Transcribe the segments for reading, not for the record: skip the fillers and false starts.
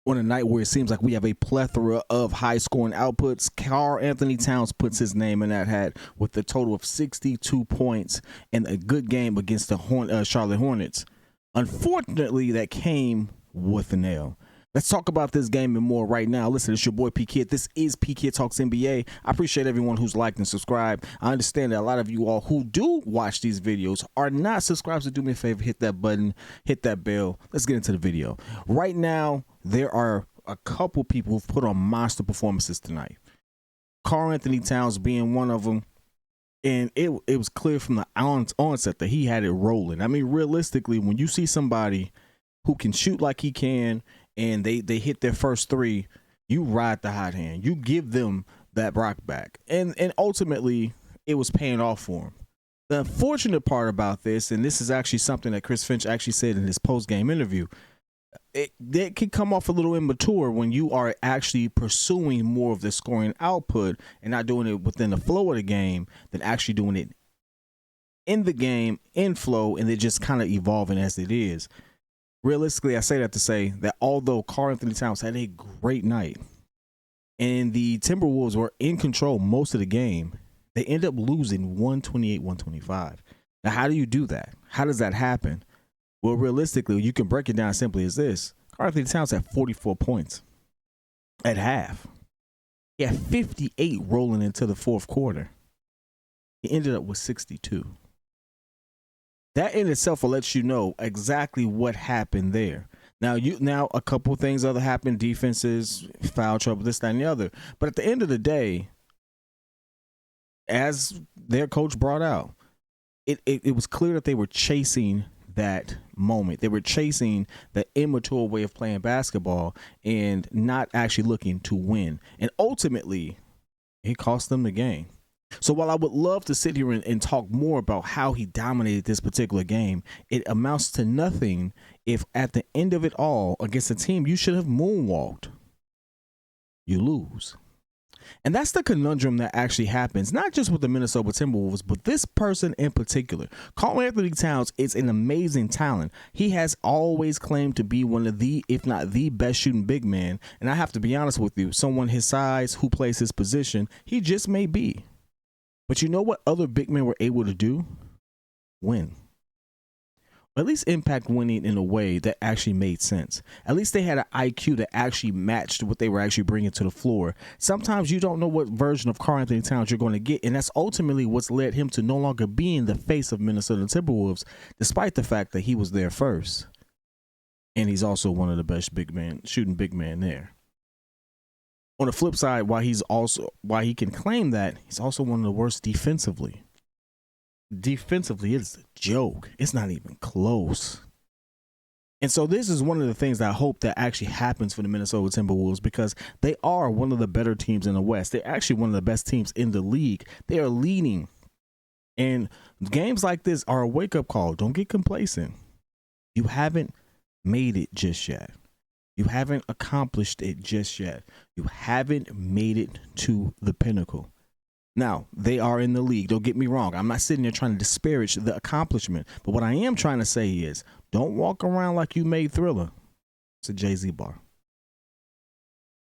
On a night where it seems like we have a plethora of high-scoring outputs, Karl Anthony Towns puts his name in that hat with a total of 62 points and a good game against the Charlotte Hornets. Unfortunately, that came with an L. Let's talk about this game and more right now. Listen, it's your boy P.kidd. This is P.kidd Talks NBA. I appreciate everyone who's liked and subscribed. I understand that a lot of you all who do watch these videos are not subscribed, so do me a favor, hit that button, hit that bell. Let's get into the video. Right now, there are a couple people who've put on monster performances tonight. Karl Anthony Towns being one of them. And it was clear from the onset that he had it rolling. I mean, realistically, when you see somebody who can shoot like he can, and they hit their first three, you ride the hot hand. You give them that rock back. And ultimately, it was paying off for him. The unfortunate part about this, and this is actually something that Chris Finch actually said in his post-game interview, it can come off a little immature when you are actually pursuing more of the scoring output and not doing it within the flow of the game than actually doing it in the game, in flow, and then just kind of evolving as it is. Realistically, I say that to say that although Karl Anthony Towns had a great night and the Timberwolves were in control most of the game, they end up losing 128-125. Now, how do you do that? How does that happen? Well, realistically, you can break it down simply as this. Karl Anthony Towns had 44 points at half. He had 58 rolling into the fourth quarter. He ended up with 62. That in itself will let you know exactly what happened there. Now a couple of things other happened, defenses, foul trouble, this, that, and the other. But at the end of the day, as their coach brought out, it was clear that they were chasing that moment. They were chasing the immature way of playing basketball and not actually looking to win. And ultimately, it cost them the game. So while I would love to sit here and talk more about how he dominated this particular game, it amounts to nothing if at the end of it all, against a team you should have moonwalked, you lose. And that's the conundrum that actually happens, not just with the Minnesota Timberwolves, but this person in particular. Karl Anthony Towns is an amazing talent. He has always claimed to be one of the, if not the best shooting big man. And I have to be honest with you, someone his size who plays his position, he just may be. But you know what other big men were able to do? Win. Or at least impact winning in a way that actually made sense. At least they had an IQ that actually matched what they were actually bringing to the floor. Sometimes you don't know what version of Karl Anthony Towns you're going to get, and that's ultimately what's led him to no longer being the face of Minnesota Timberwolves, despite the fact that he was there first. And he's also one of the best shooting big men there. On the flip side, while he can claim that, he's also one of the worst defensively. Defensively, it's a joke. It's not even close. And so this is one of the things that I hope that actually happens for the Minnesota Timberwolves, because they are one of the better teams in the West. They're actually one of the best teams in the league. They are leading. And games like this are a wake-up call. Don't get complacent. You haven't made it just yet. You haven't accomplished it just yet. You haven't made it to the pinnacle. Now, they are in the league. Don't get me wrong. I'm not sitting there trying to disparage the accomplishment. But what I am trying to say is, don't walk around like you made Thriller. It's a Jay-Z bar.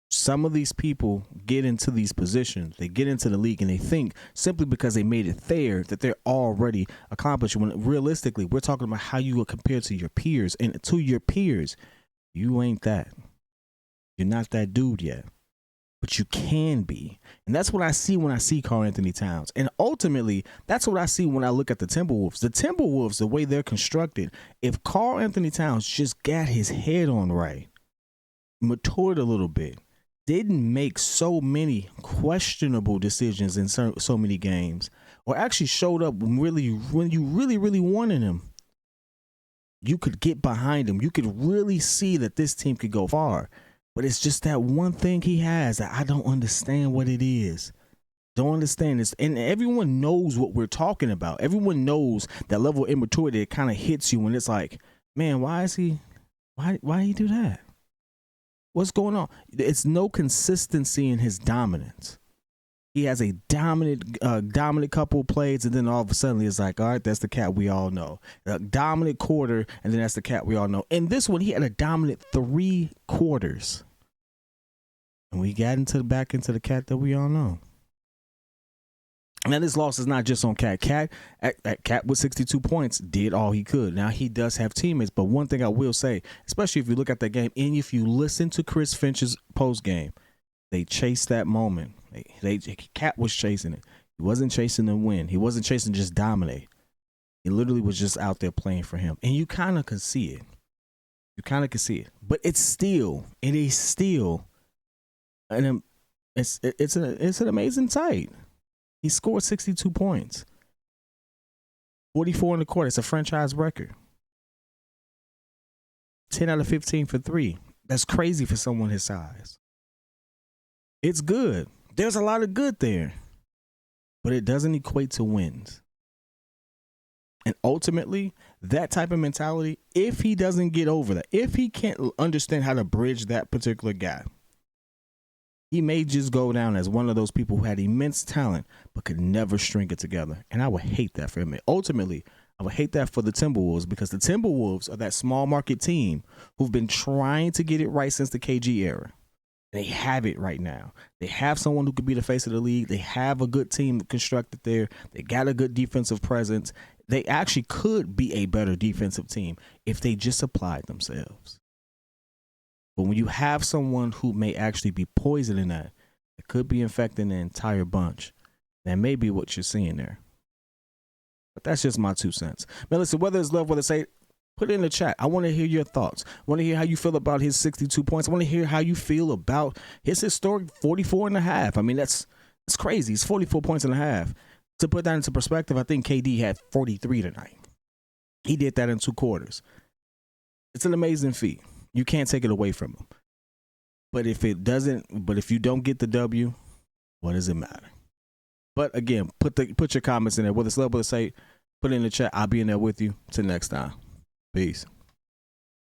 Some of these people get into these positions. They get into the league and they think simply because they made it there that they're already accomplished. When realistically, we're talking about how you will compare to your peers. And to your peers, you ain't that. You're not that dude yet. But you can be. And that's what I see when I see Karl Anthony Towns. And ultimately, that's what I see when I look at the Timberwolves. The Timberwolves, the way they're constructed, if Karl Anthony Towns just got his head on right, matured a little bit, didn't make so many questionable decisions in so many games, or actually showed up when you really wanted him, you could get behind him. You could really see that this team could go far. But it's just that one thing he has that I don't understand what it is. Don't understand this. And everyone knows what we're talking about. Everyone knows that level of immaturity that kind of hits you when it's like, man, why did he do that? What's going on? It's no consistency in his dominance. He has a dominant couple of plays, and then all of a sudden it's like, all right, that's the cat we all know. A dominant quarter, and then that's the cat we all know. In this one, he had a dominant 3 quarters, and we got back into the cat that we all know. Now, this loss is not just on Cat. Cat with 62 points did all he could. Now, he does have teammates, but one thing I will say, especially if you look at that game, and if you listen to Chris Finch's post game, they chased that moment. Cat was chasing it. He wasn't chasing the win. He wasn't chasing just dominate. He literally was just out there playing for him, and you kind of could see it. But it is still, and it's an amazing sight. He scored 62 points. 44 in the quarter. It's a franchise record. 10 out of 15 for 3. That's crazy for someone his size. It's good. There's a lot of good there. But it doesn't equate to wins. And ultimately, that type of mentality, if he doesn't get over that, if he can't understand how to bridge that particular gap, he may just go down as one of those people who had immense talent but could never string it together. And I would hate that for him. Ultimately, I would hate that for the Timberwolves, because the Timberwolves are that small market team who've been trying to get it right since the KG era. They have it right now. They have someone who could be the face of the league. They have a good team constructed there. They got a good defensive presence. They actually could be a better defensive team if they just applied themselves. But when you have someone who may actually be poisoning that, it could be infecting the entire bunch. That may be what you're seeing there. But that's just my 2 cents. Man, listen, whether it's love, whether it's hate, put it in the chat. I want to hear your thoughts. I want to hear how you feel about his 62 points. I want to hear how you feel about his historic 44 and a half. I mean, that's crazy. It's 44 points and a half. To put that into perspective, I think KD had 43 tonight. He did that in 2 quarters. It's an amazing feat. You can't take it away from him. But if you don't get the W, what does it matter? But again, put your comments in there. Whether it's love, whether it's hate, put it in the chat. I'll be in there with you. Till next time. Peace.